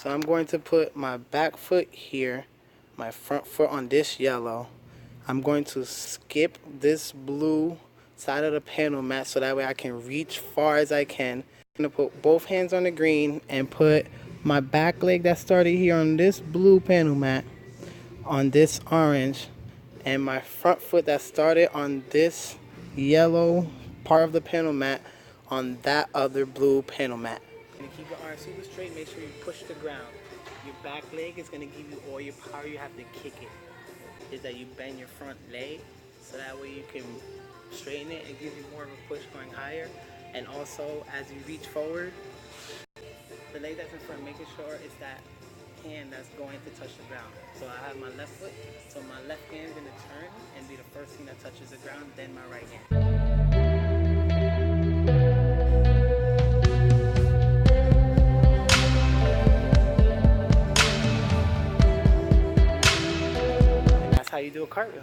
So I'm going to put my back foot here, my front foot on this yellow. I'm going to skip this blue side of the panel mat so that way I can reach far as I can. I'm going to put both hands on the green and put my back leg that started here on this blue panel mat on this orange, and my front foot that started on this yellow part of the panel mat on that other blue panel mat. You're gonna keep your arms super straight, make sure you push the ground. Your back leg is gonna give you all your power, you have to kick it. Is that you bend your front leg so that way you can straighten it and give you more of a push going higher. And also as you reach forward, the leg that's in front, making sure it's that hand that's going to touch the ground. So I have my left foot, so my left hand is going to turn and be the first thing that touches the ground, then my right hand. That's how you do a cartwheel.